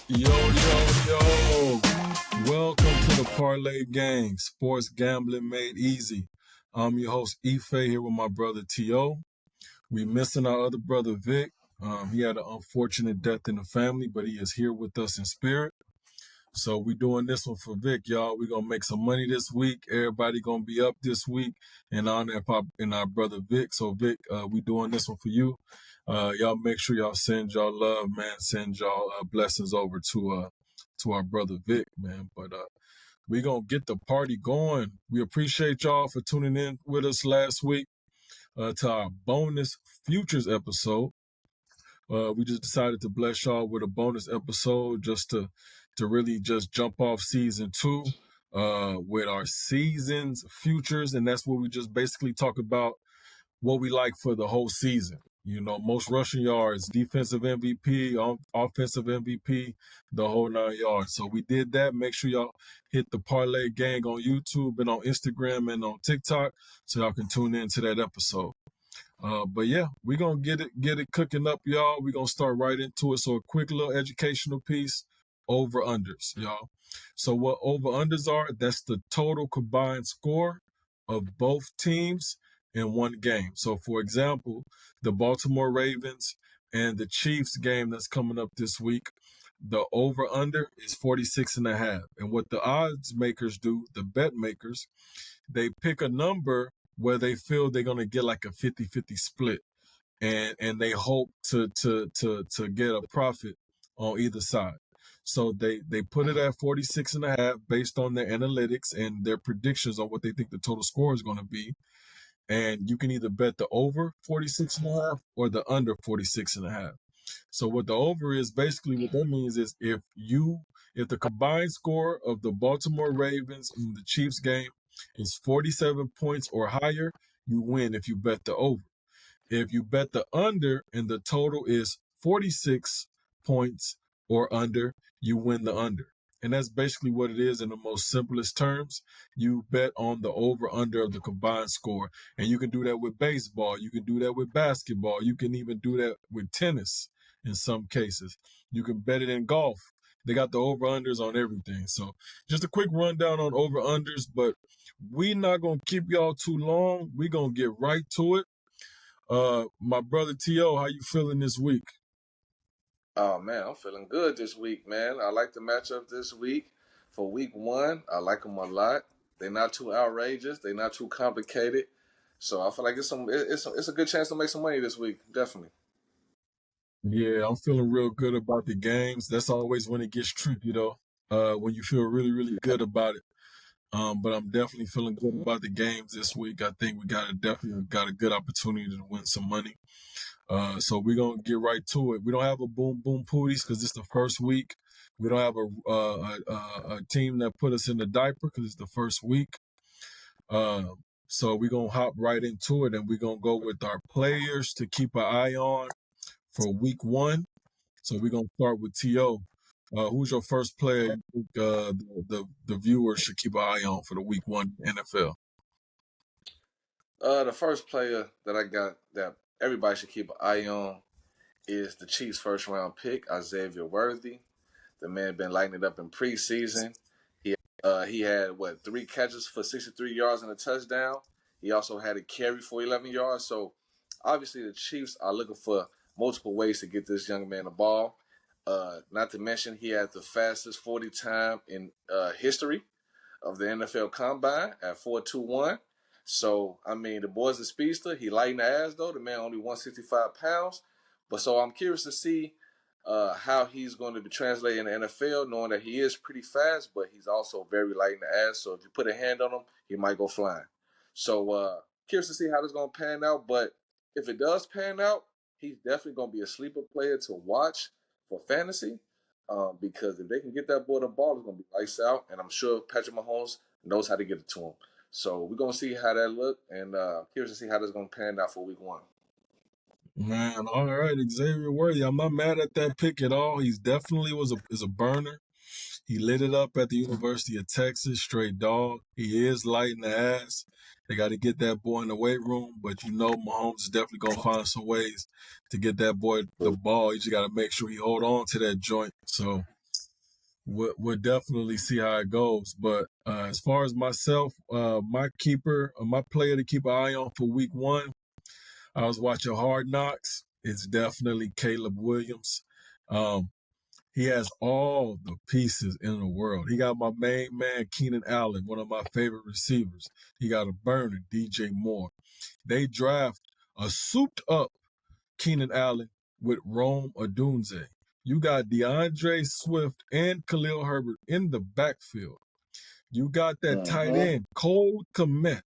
Yo, yo, yo. Welcome to the Parlay Gang, sports gambling made easy. I'm your host, Ife, here with my brother T.O. We missing our other brother, Vic. He had an unfortunate death in the family, but he is here with us in spirit. So we doing this one for Vic, y'all. We gonna make some money this week. Everybody gonna be up this week in honor of our brother Vic. So Vic, we doing this one for you. Y'all make sure y'all send y'all love, man. Send y'all blessings over to our brother Vic, man. But we gonna get the party going. We appreciate y'all for tuning in with us last week to our bonus futures episode. We just decided to bless y'all with a bonus episode just to really just jump off season two with our season's futures, and that's where we just basically talk about what we like for the whole season. You know, most rushing yards, defensive MVP, offensive MVP, the whole 9 yards. So we did that. Make sure y'all hit the Parlay Gang on YouTube and on Instagram and on TikTok so y'all can tune in to that episode. But yeah, we're gonna get it cooking up, y'all. We're gonna start right into it. So a quick little educational piece, over unders, y'all. So what over unders are, that's the total combined score of both teams in one game. So for example, the Baltimore Ravens and the Chiefs game that's coming up this week, the over under is 46.5. And what the odds makers do, the bet makers, they pick a number where they feel they're going to get like a 50-50 split, and they hope to get a profit on either side. So they put it at 46.5 based on their analytics and their predictions on what they think the total score is going to be. And you can either bet the over 46.5 or the under 46.5. So what the over is, basically what that means is if the combined score of the Baltimore Ravens and the Chiefs game is 47 points or higher, you win if you bet the over. If you bet the under and the total is 46 points or under, you win the under. And that's basically what it is in the most simplest terms. You bet on the over under of the combined score. And you can do that with baseball. You can do that with basketball. You can even do that with tennis in some cases. You can bet it in golf. They got the over unders on everything. So just a quick rundown on over unders, but we're not going to keep y'all too long. We're going to get right to it. My brother T.O., how you feeling this week? Oh man, I'm feeling good this week, man. I like the matchup this week for week one. I like them a lot. They're not too outrageous. They're not too complicated. So I feel like it's a good chance to make some money this week. Definitely. Yeah, I'm feeling real good about the games. That's always when it gets tricky, though. When you feel really, really good about it. But I'm definitely feeling good about the games this week. I think we definitely got a good opportunity to win some money. So we're gonna get right to it. We don't have a boom boom pooties because it's the first week. We don't have a team that put us in the diaper because it's the first week. So we're gonna hop right into it, and we're gonna go with our players to keep an eye on for week one. So we're gonna start with T.O. Who's your first player you think the viewers should keep an eye on for the week one NFL? The first player that I got that everybody should keep an eye on is the Chiefs' first round pick, Isaiah Worthy. The man been lighting it up in preseason. He had 3 catches for 63 yards and a touchdown. He also had a carry for 11 yards. So obviously the Chiefs are looking for multiple ways to get this young man the ball. Not to mention he had the fastest 40 time in history of the NFL Combine at 4.21. So I mean the boy's a speedster. He lighting the ass though. The man only 165 pounds. But so I'm curious to see how he's going to be translated in the NFL, knowing that he is pretty fast, but he's also very light in the ass. So if you put a hand on him, he might go flying. So curious to see how this is going to pan out. But if it does pan out, he's definitely going to be a sleeper player to watch for fantasy. Because if they can get that boy the ball, it's going to be lights out. And I'm sure Patrick Mahomes knows how to get it to him. So we're going to see how that look. And curious to see how this is going to pan out for week one. Man, all right, Xavier Worthy. I'm not mad at that pick at all. He's definitely is a burner. He lit it up at the University of Texas, straight dog. He is light in the ass. They got to get that boy in the weight room, but you know Mahomes is definitely gonna find some ways to get that boy the ball. You just got to make sure he hold on to that joint. So we'll definitely see how it goes. But as far as myself, my player to keep an eye on for week 1, I was watching Hard Knocks. It's definitely Caleb Williams. Um, he has all the pieces in the world. He got my main man, Keenan Allen, one of my favorite receivers. He got a burner, DJ Moore. They draft a souped up Keenan Allen with Rome Odunze. You got DeAndre Swift and Khalil Herbert in the backfield. You got that tight Mm-hmm. end, Cole Kmet.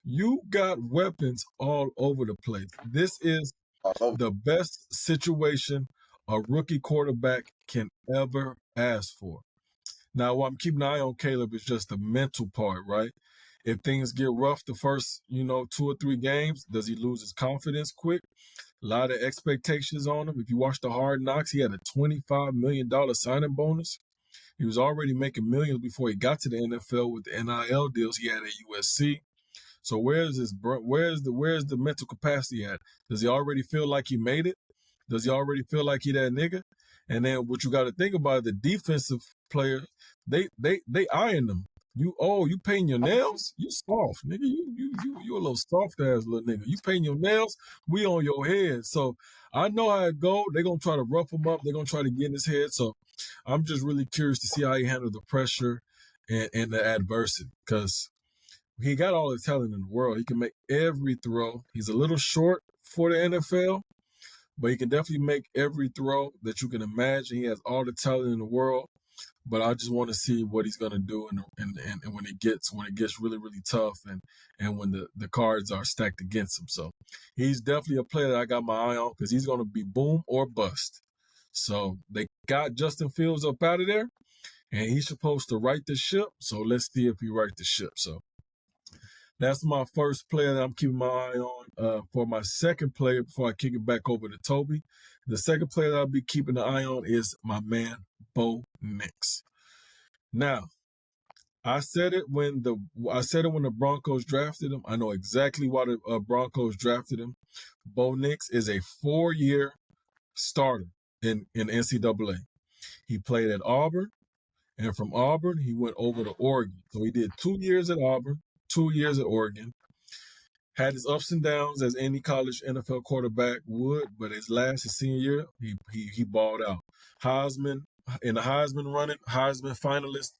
You got weapons all over the place. This is All over. the best situation a rookie quarterback can ever ask for. Now, what I'm keeping an eye on Caleb is just the mental part, right? If things get rough the first, 2 or 3 games, does he lose his confidence quick? A lot of expectations on him. If you watch the Hard Knocks, he had a $25 million signing bonus. He was already making millions before he got to the NFL with the NIL deals he had at USC. So where's the mental capacity at? Does he already feel like he made it? Does he already feel like he that nigga? And then what you got to think about, the defensive players, they eyeing them. You painting your nails? You soft, nigga. You a little soft ass little nigga. You painting your nails? We on your head. So I know how it go. They're gonna try to rough him up. They're gonna try to get in his head. So I'm just really curious to see how he handle the pressure and the adversity, because he got all the talent in the world. He can make every throw. He's a little short for the NFL, but he can definitely make every throw that you can imagine. He has all the talent in the world, but I just want to see what he's gonna do, and when it gets really really tough, and when the cards are stacked against him. So he's definitely a player that I got my eye on, because he's gonna be boom or bust. So they got Justin Fields up out of there, and he's supposed to right the ship. So let's see if he right the ship. So that's my first player that I'm keeping my eye on. For my second player, before I kick it back over to Toby, the second player that I'll be keeping an eye on is my man, Bo Nix. Now, I said it when the Broncos drafted him. I know exactly why the Broncos drafted him. Bo Nix is a 4-year starter in NCAA. He played at Auburn, and from Auburn he went over to Oregon. So he did 2 years at Auburn, 2 years at Oregon. Had his ups and downs as any college NFL quarterback would, but his senior year, he balled out. Heisman in the Heisman running, Heisman finalist,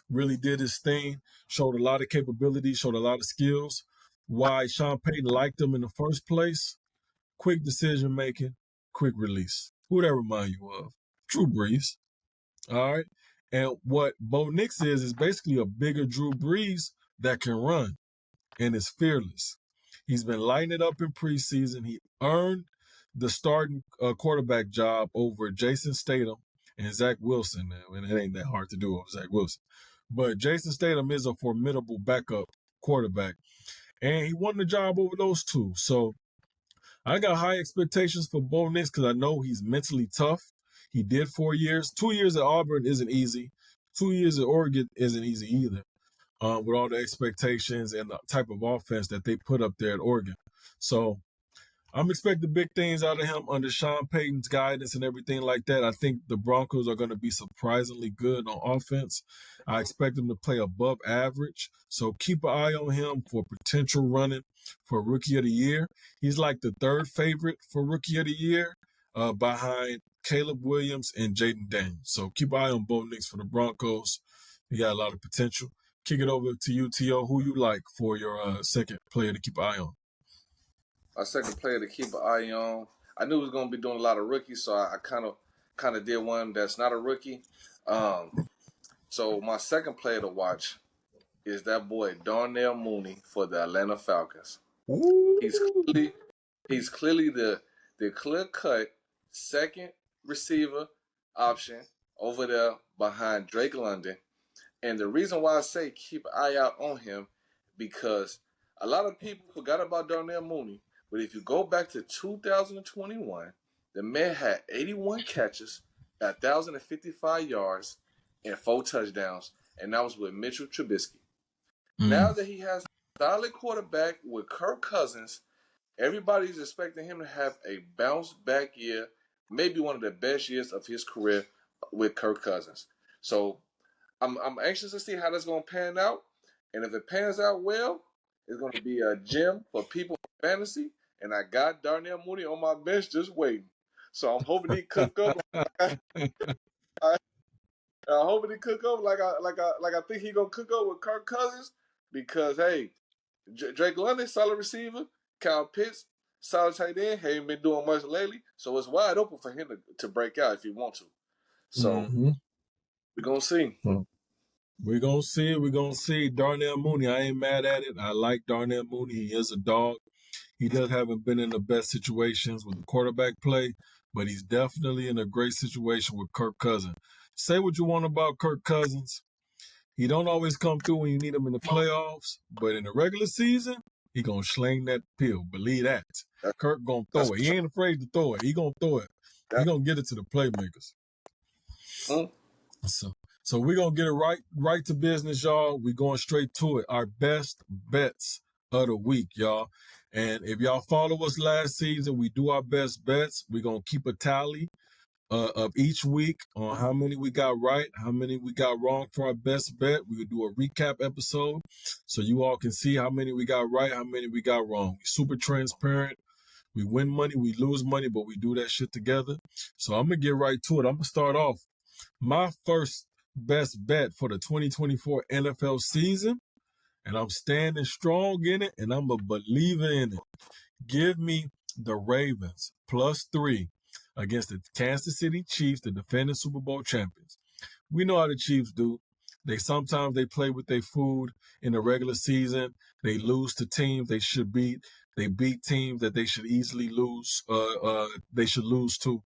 really did his thing, showed a lot of capability, showed a lot of skills. Why Sean Payton liked him in the first place? Quick decision making, quick release. Who that remind you of? Drew Brees. All right. And what Bo Nix is basically a bigger Drew Brees that can run and is fearless. He's been lighting it up in preseason. He earned the starting quarterback job over Jason Statham and Zach Wilson. And it ain't that hard to do over Zach Wilson. But Jason Statham is a formidable backup quarterback, and he won the job over those two. So I got high expectations for Bo Nix, because I know he's mentally tough. He did 4 years. 2 years at Auburn isn't easy. 2 years at Oregon isn't easy either, with all the expectations and the type of offense that they put up there at Oregon. So I'm expecting big things out of him under Sean Payton's guidance and everything like that. I think the Broncos are going to be surprisingly good on offense. I expect them to play above average. So keep an eye on him for potential running for Rookie of the Year. He's like the third favorite for Rookie of the Year, behind Caleb Williams and Jaden Daniels. So keep an eye on Bo Nix for the Broncos. He got a lot of potential. Kick it over to you, T.O. Who you like for your second player to keep an eye on? My second player to keep an eye on. I knew he was going to be doing a lot of rookies, so I kind of did one that's not a rookie. So my second player to watch is that boy Darnell Mooney for the Atlanta Falcons. He's Ooh. clearly he's clearly the clear cut second receiver option over there behind Drake London. And the reason why I say keep an eye out on him, because a lot of people forgot about Darnell Mooney. But if you go back to 2021, the man had 81 catches, 1,055 yards, and 4 touchdowns, and that was with Mitchell Trubisky. Now Mm. that he has a solid quarterback with Kirk Cousins, everybody's expecting him to have a bounce back year, maybe one of the best years of his career with Kirk Cousins. So I'm anxious to see how that's gonna pan out. And if it pans out well, it's gonna be a gem for people in fantasy. And I got Darnell Mooney on my bench just waiting. So I'm hoping he cook up. I, I'm hoping he cook up like I think he gonna cook up with Kirk Cousins because hey, Drake London solid receiver, Kyle Pitts solid tight end. He ain't been doing much lately, so it's wide open for him to break out if he want to. So Mm-hmm. we're gonna see. We're gonna see. We're gonna see. Darnell Mooney. I ain't mad at it. I like Darnell Mooney. He is a dog. He does haven't been in the best situations with the quarterback play, but he's definitely in a great situation with Kirk Cousins. Say what you want about Kirk Cousins. He don't always come through when you need him in the playoffs, but in the regular season, he gonna sling that pill. Believe that. That, Kirk gonna that's throw it. for He sure. ain't afraid to throw it. He gonna throw it. He That, gonna get it to the playmakers. mm, So we're gonna get it right to business, y'all. We going straight to it. Our best bets of the week, y'all. And if y'all follow us last season, we do our best bets. We're gonna keep a tally of each week on how many we got right, how many we got wrong for our best bet. We will do a recap episode so you all can see how many we got right, how many we got wrong. We super transparent. We win money, we lose money, but we do that shit together. So I'm gonna get right to it. I'm gonna start off. My first best bet for the 2024 NFL season, and I'm standing strong in it, and I'm a believer in it. Give me the Ravens +3 against the Kansas City Chiefs, the defending Super Bowl champions. We know how the Chiefs do. Sometimes they play with their food in the regular season. They lose to teams they should beat. They beat teams that they should easily lose. They should lose to.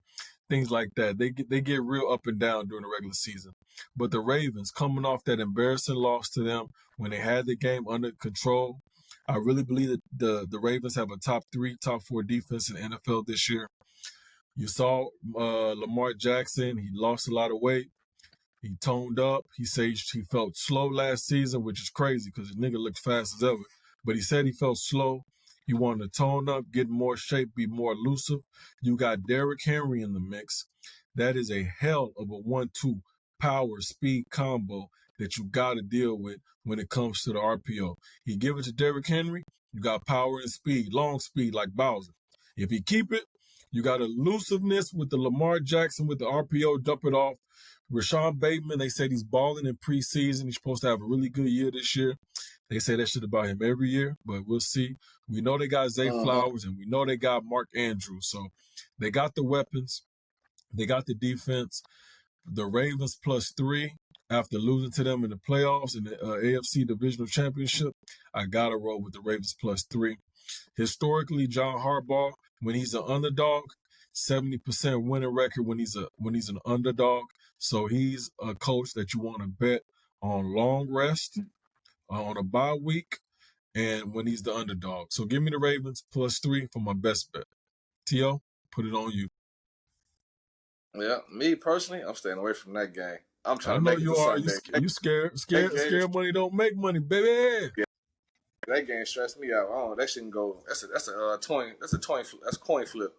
Things like that. They get real up and down during the regular season. But the Ravens, coming off that embarrassing loss to them when they had the game under control, I really believe that the Ravens have a top 3, top 4 defense in the NFL this year. You saw Lamar Jackson. He lost a lot of weight. He toned up. He said he felt slow last season, which is crazy because the nigga looked fast as ever. But he said he felt slow. He wanted to tone up, get more shape, be more elusive. You got Derrick Henry in the mix. That is a hell of a 1-2 power speed combo that you got to deal with when it comes to the RPO. You give it to Derrick Henry, you got power and speed, long speed like Bowser. If you keep it, you got elusiveness with the Lamar Jackson with the RPO, dump it off. Rashawn Bateman, they said he's balling in preseason. He's supposed to have a really good year this year. They say that shit about him every year, but we'll see. We know they got Zay Flowers, and we know they got Mark Andrews. So they got the weapons. They got the defense. The Ravens +3 after losing to them in the playoffs in the AFC Divisional Championship. I got to roll with the Ravens +3. Historically, John Harbaugh, when he's an underdog, 70% winning record when he's an underdog. So he's a coach that you want to bet on long rest, on a bye week, and when he's the underdog. So give me the Ravens +3 for my best bet. T.O., put it on you. yeah, me personally, I'm staying away from that game. I'm trying I to know make it to you are. Sunday. You scared. That game, Scared money don't make money, baby. that game stressed me out. Oh, that shouldn't go. That's a coin. That's a That's a coin flip.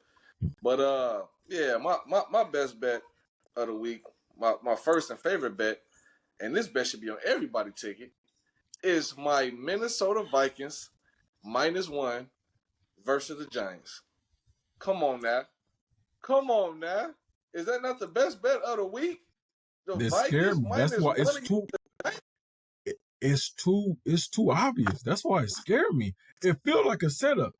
But yeah, my best bet of the week, my first and favorite bet, and this bet should be on everybody ticket, is my Minnesota Vikings -1 versus the Giants. Come on now. Come on now. Is that not the best bet of the week? The It Vikings scared me. That's why -1 against the Giants? it's too obvious. That's why it scared me. It feels like a setup.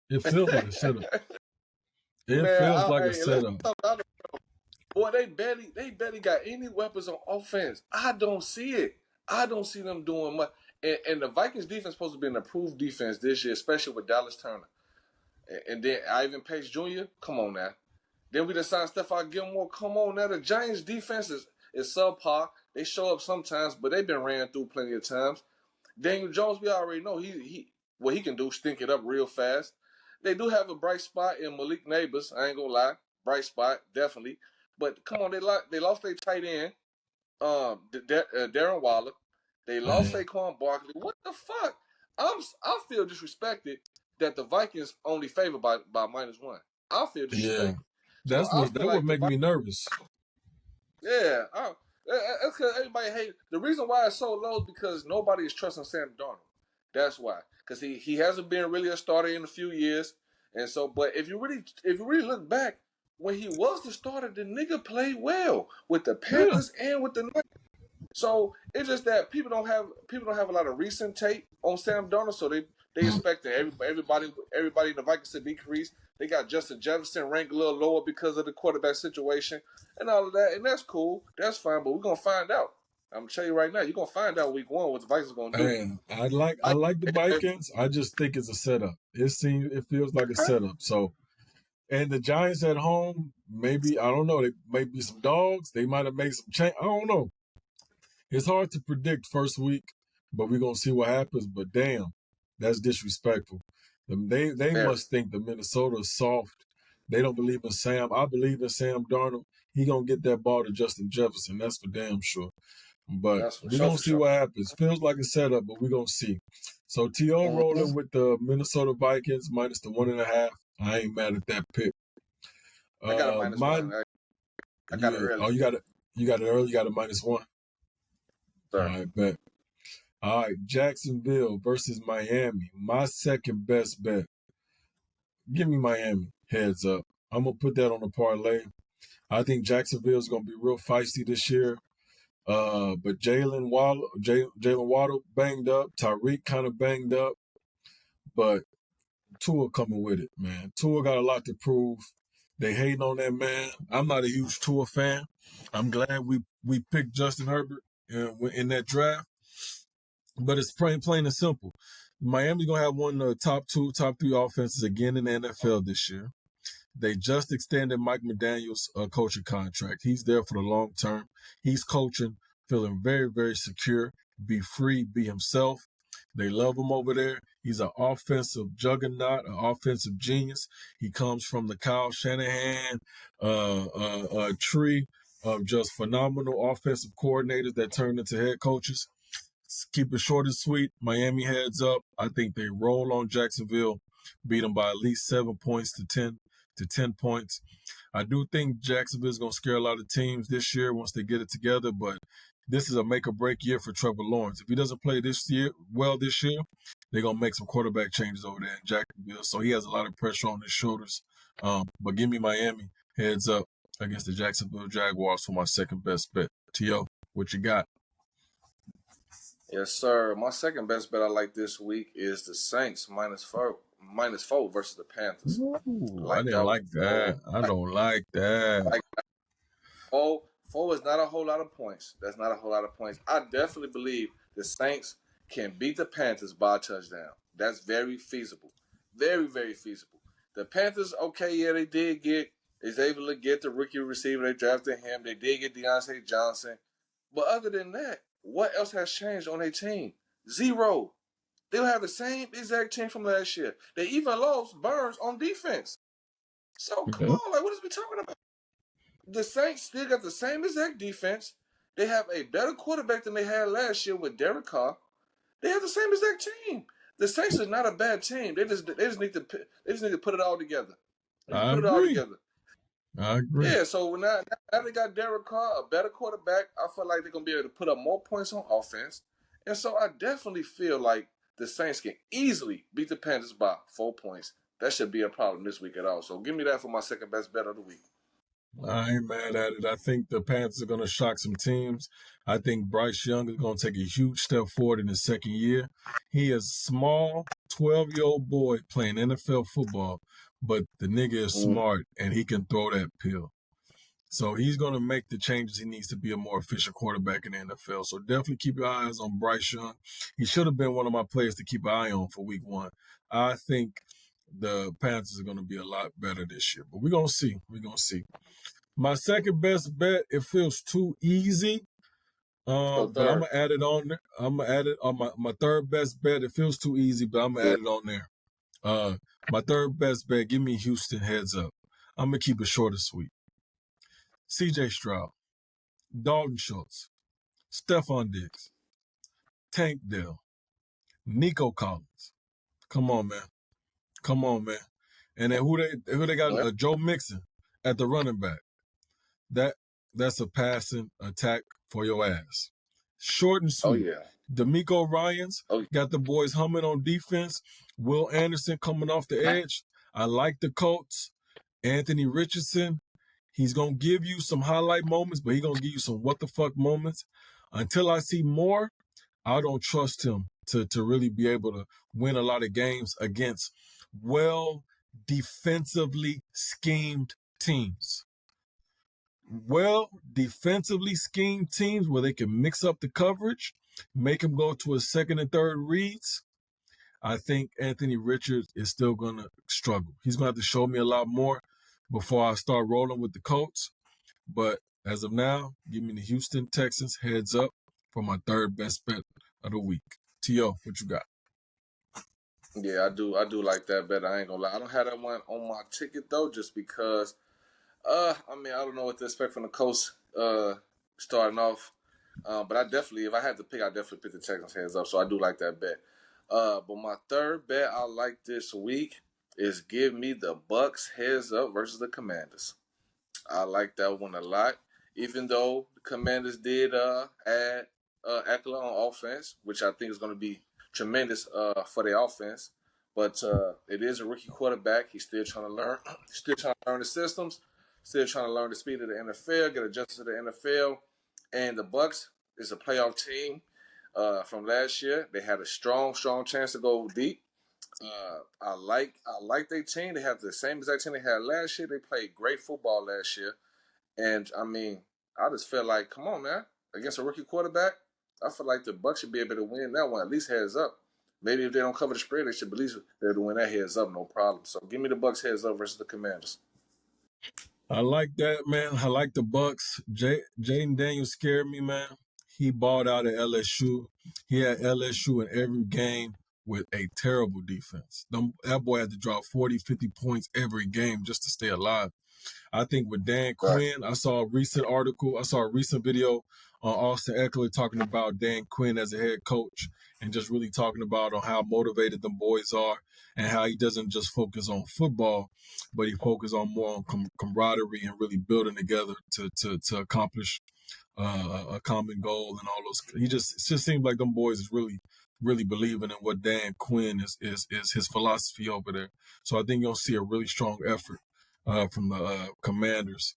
It feels like a setup. It Man, feels like a let's setup. talk about it. Boy, they barely got any weapons on offense. I don't see it. I don't see them doing much. And the Vikings defense supposed to be an approved defense this year, especially with Dallas Turner. And then Ivan Pace Jr., come on now. Then we just signed Stephon Gilmore. Come on now. The Giants defense is subpar. They show up sometimes, but they've been ran through plenty of times. Daniel Jones, we already know he what he can do, stink it up real fast. They do have a bright spot in Malik Neighbors. I ain't gonna lie, bright spot definitely. But come on, they lost their tight end, Darren Waller. They lost Man, Saquon Barkley. What the fuck? I feel disrespected that the Vikings only favored by -1. I feel yeah, disrespected. So I feel that would like the make me nervous. Yeah, that's because everybody hate. The reason why it's so low is because nobody is trusting Sam Darnold. That's why, because he hasn't been really a starter in a few years, and so. But if you really look back, when he was the starter, the nigga played well with the Yeah. Panthers and with the Knights. So it's just that people don't have a lot of recent tape on Sam Darnold, so they Mm. expect that everybody in the Vikings to decrease. They got Justin Jefferson ranked a little lower because of the quarterback situation and all of that, and that's cool, that's fine. But we're gonna find out. I'm gonna tell you right now, you're gonna find out week one what the Vikings are gonna do. And I like the Vikings. I just think it's a setup. It feels like a setup. So and the Giants at home, maybe I don't know. They may be some dogs. They might have made some change. I don't know. It's hard to predict first week, but we're gonna see what happens. But damn, that's disrespectful. They Very. must think the Minnesota is soft. They don't believe in Sam. I believe in Sam Darnold. He gonna get that ball to Justin Jefferson. That's for damn sure. But That's for we're sure. gonna For see sure. what happens. Feels like a setup, but we're gonna see. So T.O. Mm-hmm. rolling with the Minnesota Vikings minus the 1.5. I ain't mad at that pick. I got a minus My one. I got it yeah. early Oh, too, you got it early. You got a -1. All sir. right, bet. All right, Jacksonville versus Miami. My second best bet. Give me Miami. Heads up. I'm gonna put that on the parlay. I think Jacksonville's gonna be real feisty this year. But Jalen Waddle banged up. Tyreek kind of banged up. But Tua coming with it, man. Tua got a lot to prove. They hating on that man. I'm not a huge Tua fan. I'm glad we picked Justin Herbert in that draft. But it's plain and simple. Miami's gonna have one of the top two, top three offenses again in the NFL this year. They just extended Mike McDaniel's coaching contract. He's there for the long term. He's coaching, feeling very, very secure. Be free, be himself. They love him over there. He's an offensive juggernaut, an offensive genius. He comes from the Kyle Shanahan tree of just phenomenal offensive coordinators that turned into head coaches. Keep it short and sweet. Miami heads up. I think they roll on Jacksonville, beat them by at least 7 points to 10 points. I do think Jacksonville is going to scare a lot of teams this year once they get it together, but this is a make or break year for Trevor Lawrence. If he doesn't play this year, they're going to make some quarterback changes over there in Jacksonville. So he has a lot of pressure on his shoulders. But give me Miami heads up against the Jacksonville Jaguars for my second best bet. T.O., what you got? Yes, sir. My second best bet I like this week is the Saints minus four versus the Panthers. I Ooh, I like didn't that one. like that. I don't like that. Like four is not a whole lot of points. That's not a whole lot of points. I definitely believe the Saints can beat the Panthers by a touchdown. That's very feasible. Very, very feasible. The Panthers, okay, yeah, they did get is able to get the rookie receiver. They drafted him. They did get Deontay Johnson. But other than that, what else has changed on their team? Zero. They'll have the same exact team from last year. They even lost Burns on defense. So come Okay. on, like what is we talking about? The Saints still got the same exact defense. They have a better quarterback than they had last year with Derek Carr. They have the same exact team. The Saints is not a bad team. They just need to put it all together. They just I put it all agree. together. I agree. Yeah, so now they got Derek Carr, a better quarterback. I feel like they're gonna be able to put up more points on offense, and so I definitely feel like the Saints can easily beat the Panthers by 4 points. That should be a problem this week at all. So give me that for my second best bet of the week. I ain't mad at it. I think the Panthers are going to shock some teams. I think Bryce Young is going to take a huge step forward in his second year. He is a small, 12-year-old boy playing NFL football, but the nigga is Mm. smart and he can throw that pill. So he's going to make the changes he needs to be a more efficient quarterback in the NFL. So definitely keep your eyes on Bryce Young. He should have been one of my players to keep an eye on for week one. I think the Panthers are going to be a lot better this year, but we're going to see. We're going to see. My second best bet, it feels too easy. So But I'm third, gonna add it on there. I'm gonna add it on my third best bet. It feels too easy, but I'm gonna yeah, add it on there. My third best bet, give me Houston heads up. I'm gonna keep it short and sweet. CJ Stroud, Dalton Schultz, Stephon Diggs, Tank Dell, Nico Collins. Come on, man. Come on, man. And then who they got? yeah. Joe Mixon at the running back. That that's a passing attack for your ass. Short and Oh sweet. yeah. D'Amico Ryans Oh got the boys humming on defense. Will Anderson coming off the edge. I like the Colts. Anthony Richardson, he's going to give you some highlight moments, but he's going to give you some what the fuck moments. Until I see more, I don't trust him to really be able to win a lot of games against well defensively schemed teams. Well defensively schemed teams where they can mix up the coverage, make him go to a second and third reads. I think Anthony Richards is still going to struggle. He's going to have to show me a lot more before I start rolling with the Colts. But as of now, give me the Houston Texans heads up for my third best bet of the week. T.O., what you got? yeah, I do like that bet. I ain't gonna lie. I don't have that one on my ticket though, just because I mean, I don't know what to expect from the Coast starting off. But I definitely, if I had to pick, I definitely pick the Texans heads up. So I do like that bet. But my third bet I like this week is give me the Bucks heads up versus the Commanders. I like that one a lot. Even though the Commanders did add Eckler on offense, which I think is going to be tremendous for their offense. But it is a rookie quarterback. He's still trying to learn. Still trying to learn the systems. Still trying to learn the speed of the NFL. Get adjusted to the NFL. And the Bucks is a playoff team from last year. They had a strong chance to go deep. I like their team. They have the same exact team they had last year. They played great football last year, and I mean, I just feel like, come on, man, against a rookie quarterback, I feel like the Bucks should be able to win that one at least heads up. Maybe if they don't cover the spread, they should at least be able to win that heads up, no problem. So give me the Bucks heads up versus the Commanders. I like that, man. I like the Bucks. Jaden Daniels scared me, man. He balled out at LSU. He had LSU in every game with a terrible defense. That boy had to drop 40, 50 points every game just to stay alive. I think with Dan Right. Quinn, I saw a recent video on Austin Eckler talking about Dan Quinn as a head coach and just really talking about on how motivated the boys are and how he doesn't just focus on football, but he focuses on more on camaraderie and really building together to accomplish a common goal and all those. It just seems like them boys is really believing in what Dan Quinn is his philosophy over there. So I think you'll see a really strong effort from the Commanders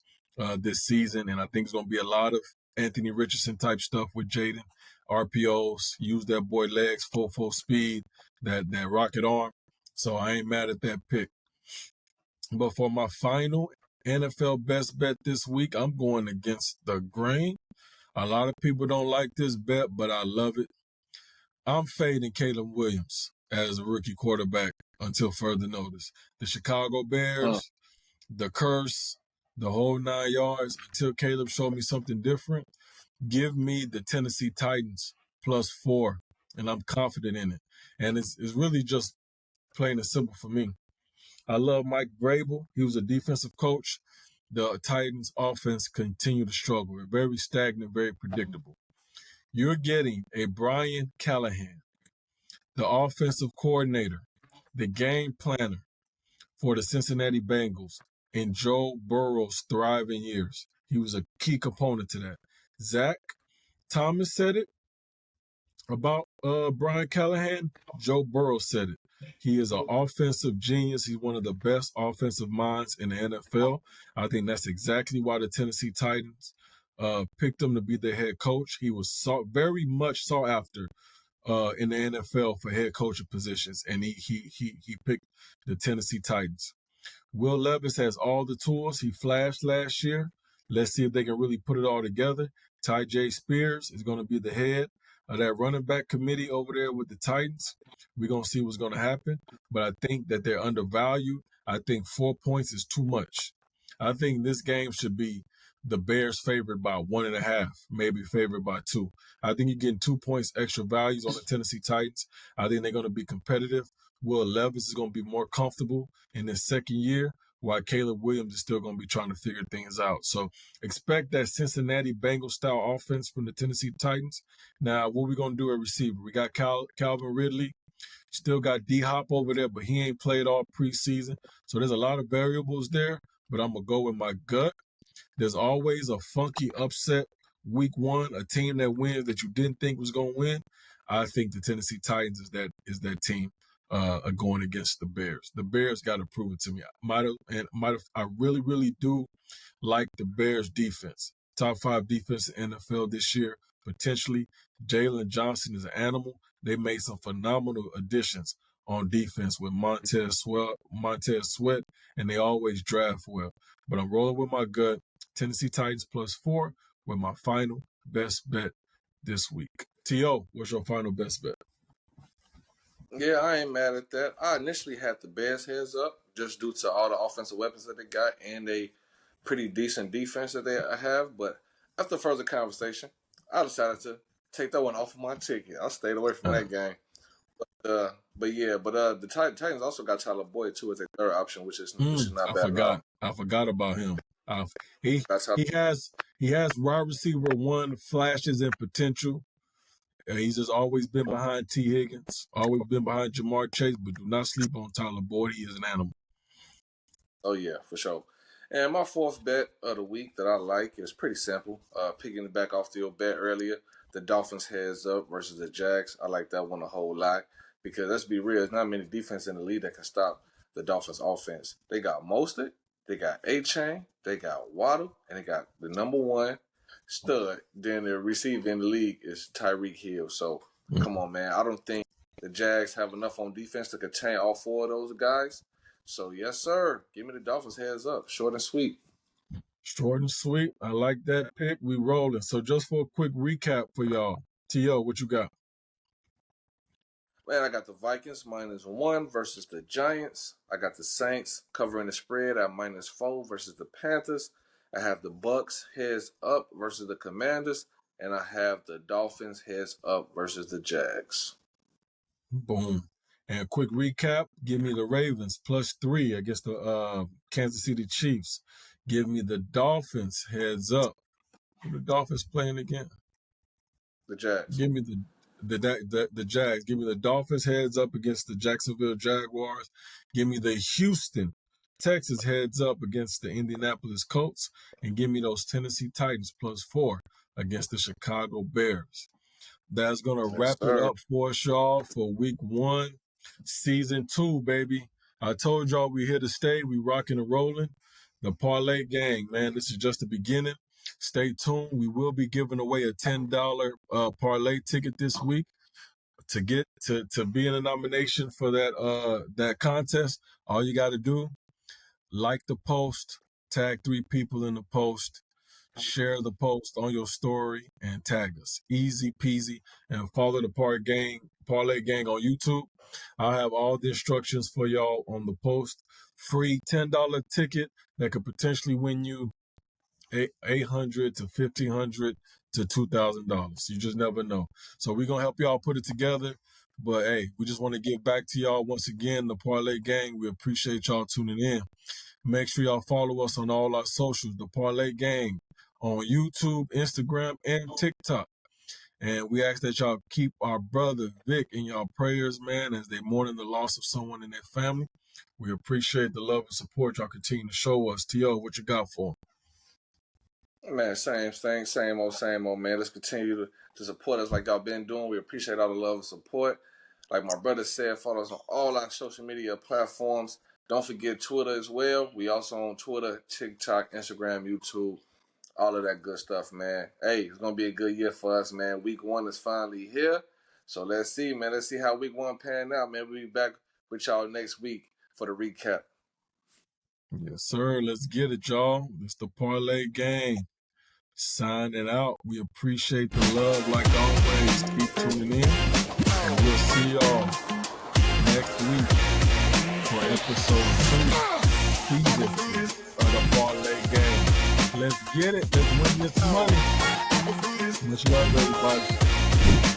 this season, and I think it's going to be a lot of Anthony Richardson type stuff with Jaden. RPOs, use that boy legs full speed, that rocket arm. So I ain't mad at that pick. But for my final NFL best bet this week, I'm going against the grain. A lot of people don't like this bet, but I love it. I'm fading Caleb Williams as a rookie quarterback until further notice. The Chicago Bears, the curse, the whole 9 yards, until Caleb showed me something different. Give me the Tennessee Titans +4, and I'm confident in it. And it's really just plain and simple for me. I love Mike Vrabel. He was a defensive coach. The Titans offense continued to struggle. They're very stagnant, very predictable. You're getting a Brian Callahan, the offensive coordinator, the game planner for the Cincinnati Bengals in Joe Burrow's thriving years. He was a key component to that. Zach Thomas said it about Brian Callahan. Joe Burrow said it. He is an offensive genius. He's one of the best offensive minds in the NFL. I think that's exactly why the Tennessee Titans picked him to be their head coach. He was very much sought after in the NFL for head coaching positions, and he picked the Tennessee Titans. Will Levis has all the tools. He flashed last year. Let's see if they can really put it all together. Ty J. Spears is going to be the head of that running back committee over there with the Titans. We're going to see what's going to happen. But I think that they're undervalued. I think 4 points is too much. I think this game should be the Bears favored by 1.5, maybe favored by 2. I think you're getting 2 points extra values on the Tennessee Titans. I think they're going to be competitive. Will Levis is going to be more comfortable in his second year, while Caleb Williams is still going to be trying to figure things out. So expect that Cincinnati Bengals style offense from the Tennessee Titans. Now, what we going to do at receiver? We got Calvin Ridley. Still got D-Hop over there, but he ain't played all preseason. So there's a lot of variables there, but I'm going to go with my gut. There's always a funky upset week one, a team that wins that you didn't think was going to win. I think the Tennessee Titans is that team going against the Bears. The Bears got to prove it to me. I really do like the Bears defense. Top 5 defense in the NFL this year, potentially. Jalen Johnson is an animal. They made some phenomenal additions on defense with Montez Sweat, and they always draft well. But I'm rolling with my gut. Tennessee Titans +4 with my final best bet this week. T.O., what's your final best bet? Yeah, I ain't mad at that. I initially had the Bears heads up just due to all the offensive weapons that they got and a pretty decent defense that they have. But after further conversation, I decided to take that one off of my ticket. I stayed away from that game. But the Titans also got Tyler Boyd too as a third option, which is not bad at all. I forgot about him. He has wide receiver 1 flashes and potential. He's just always been behind T. Higgins, always been behind Jamar Chase, but do not sleep on Tyler Boyd. He is an animal. Oh, yeah, for sure. And my fourth bet of the week that I like is pretty simple. Picking it back off your bet earlier, the Dolphins heads up versus the Jags. I like that one a whole lot because let's be real, there's not many defense in the league that can stop the Dolphins offense. They got Mostert, they got A-Chain, they got Waddle, and they got the number 1 stud. Then the receiver in the league is Tyreek Hill. So, come on, man. I don't think the Jags have enough on defense to contain all 4 of those guys. So, yes, sir. Give me the Dolphins heads up. Short and sweet. Short and sweet. I like that pick. We rolling. So, just for a quick recap for y'all. T.O., what you got? Man, I got the Vikings -1 versus the Giants. I got the Saints covering the spread at -4 versus the Panthers. I have the Bucks heads up versus the Commanders. And I have the Dolphins heads up versus the Jags. Boom. And a quick recap, give me the Ravens +3 against the Kansas City Chiefs. Give me the Dolphins heads up. Who the Dolphins playing again? The Jags. Give me the Jags. Give me the Dolphins heads up against the Jacksonville Jaguars. Give me the Houston Texans heads up against the Indianapolis Colts. And give me those Tennessee Titans +4 against the Chicago Bears. That's going to wrap it up for us, y'all, for week 1, season 2, baby. I told y'all we here to stay. We rocking and rolling. The Parlay gang, man, this is just the beginning. Stay tuned. We will be giving away a $10 Parlay ticket this week. To get to be in a nomination for that contest, all you got to do, like the post, tag 3 people in the post, share the post on your story, and tag us. Easy peasy. And follow the Parlay gang on YouTube. I'll have all the instructions for y'all on the post. Free $10 ticket that could potentially win you $800 to $1,500 to $2,000. You just never know. So we're going to help y'all put it together. But, hey, we just want to give back to y'all once again, the Parlay gang. We appreciate y'all tuning in. Make sure y'all follow us on all our socials, the Parlay gang, on YouTube, Instagram, and TikTok. And we ask that y'all keep our brother Vic in y'all prayers, man, as they mourning the loss of someone in their family. We appreciate the love and support y'all continue to show us. T.O., what you got for them? Man, same thing, same old, man. Let's continue to support us like y'all been doing. We appreciate all the love and support. Like my brother said, follow us on all our social media platforms. Don't forget Twitter as well. We also on Twitter, TikTok, Instagram, YouTube, all of that good stuff, man. Hey, it's going to be a good year for us, man. Week 1 is finally here. So let's see, man. Let's see how week 1 pan out, man. We'll be back with y'all next week for the recap. Yes, sir. Let's get it, y'all. It's the Parlay gang. Signing out. We appreciate the love like always. Keep tuning in. And we'll see y'all next week for episode 2 season of the Parlay gang. Let's get it. Let's win this money. Much love, everybody.